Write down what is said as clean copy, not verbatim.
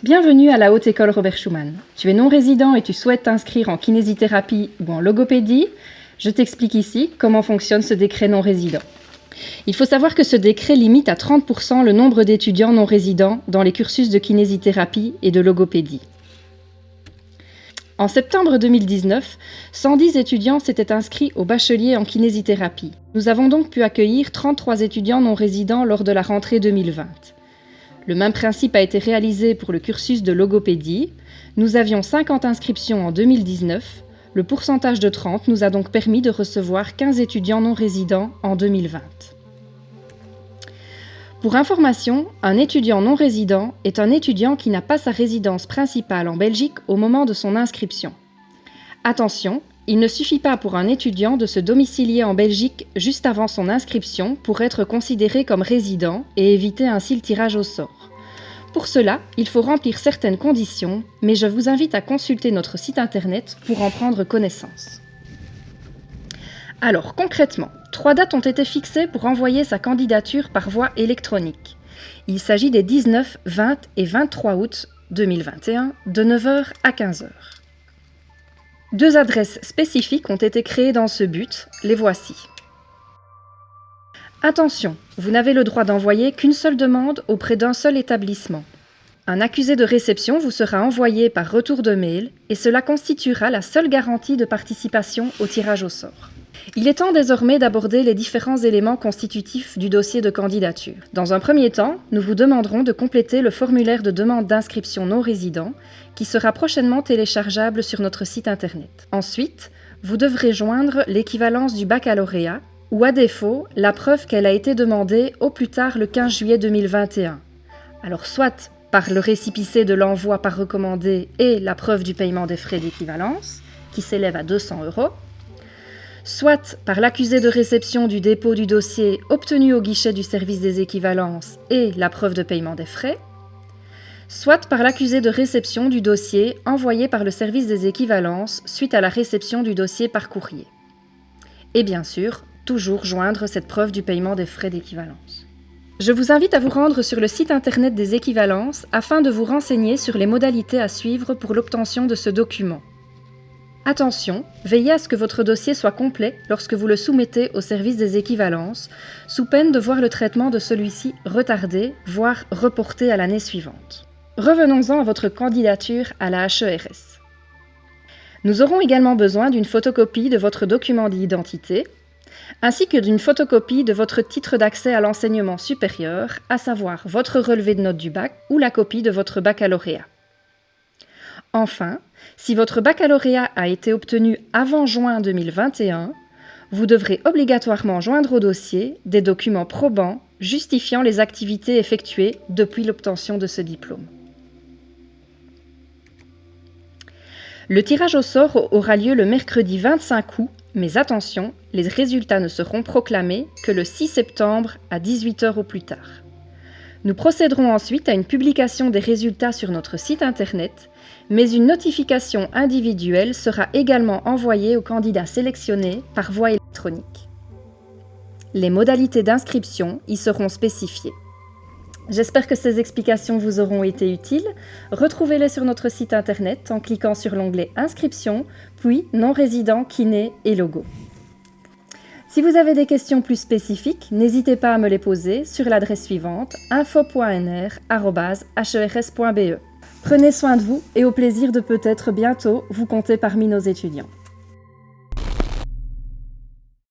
Bienvenue à la Haute École Robert Schuman. Tu es non-résident et tu souhaites t'inscrire en kinésithérapie ou en logopédie? Je t'explique ici comment fonctionne ce décret non-résident. Il faut savoir que ce décret limite à 30% le nombre d'étudiants non-résidents dans les cursus de kinésithérapie et de logopédie. En septembre 2019, 110 étudiants s'étaient inscrits au bachelier en kinésithérapie. Nous avons donc pu accueillir 33 étudiants non-résidents lors de la rentrée 2020. Le même principe a été réalisé pour le cursus de logopédie. Nous avions 50 inscriptions en 2019. Le pourcentage de 30 nous a donc permis de recevoir 15 étudiants non résidents en 2020. Pour information, un étudiant non résident est un étudiant qui n'a pas sa résidence principale en Belgique au moment de son inscription. Attention, il ne suffit pas pour un étudiant de se domicilier en Belgique juste avant son inscription pour être considéré comme résident et éviter ainsi le tirage au sort. Pour cela, il faut remplir certaines conditions, mais je vous invite à consulter notre site internet pour en prendre connaissance. Alors concrètement, 3 dates ont été fixées pour envoyer sa candidature par voie électronique. Il s'agit des 19, 20 et 23 août 2021 de 9h à 15h. 2 adresses spécifiques ont été créées dans ce but, les voici. Attention, vous n'avez le droit d'envoyer qu'une seule demande auprès d'un seul établissement. Un accusé de réception vous sera envoyé par retour de mail et cela constituera la seule garantie de participation au tirage au sort. Il est temps désormais d'aborder les différents éléments constitutifs du dossier de candidature. Dans un premier temps, nous vous demanderons de compléter le formulaire de demande d'inscription non résident qui sera prochainement téléchargeable sur notre site internet. Ensuite, vous devrez joindre l'équivalence du baccalauréat ou à défaut, la preuve qu'elle a été demandée au plus tard le 15 juillet 2021. Alors soit par le récépissé de l'envoi par recommandé et la preuve du paiement des frais d'équivalence, qui s'élève à 200 €, soit par l'accusé de réception du dépôt du dossier obtenu au guichet du service des équivalences et la preuve de paiement des frais, soit par l'accusé de réception du dossier envoyé par le service des équivalences suite à la réception du dossier par courrier. Et bien sûr, toujours joindre cette preuve du paiement des frais d'équivalence. Je vous invite à vous rendre sur le site internet des équivalences afin de vous renseigner sur les modalités à suivre pour l'obtention de ce document. Attention, veillez à ce que votre dossier soit complet lorsque vous le soumettez au service des équivalences, sous peine de voir le traitement de celui-ci retardé, voire reporté à l'année suivante. Revenons-en à votre candidature à la HERS. Nous aurons également besoin d'une photocopie de votre document d'identité, ainsi que d'une photocopie de votre titre d'accès à l'enseignement supérieur, à savoir votre relevé de notes du bac ou la copie de votre baccalauréat. Enfin, si votre baccalauréat a été obtenu avant juin 2021, vous devrez obligatoirement joindre au dossier des documents probants justifiant les activités effectuées depuis l'obtention de ce diplôme. Le tirage au sort aura lieu le mercredi 25 août, mais attention, les résultats ne seront proclamés que le 6 septembre à 18h au plus tard. Nous procéderons ensuite à une publication des résultats sur notre site internet, mais une notification individuelle sera également envoyée aux candidats sélectionnés par voie électronique. Les modalités d'inscription y seront spécifiées. J'espère que ces explications vous auront été utiles. Retrouvez-les sur notre site internet en cliquant sur l'onglet Inscription, puis Non-résident, kiné et logo. Si vous avez des questions plus spécifiques, n'hésitez pas à me les poser sur l'adresse suivante info.nr@hers.be. Prenez soin de vous et au plaisir de peut-être bientôt vous compter parmi nos étudiants.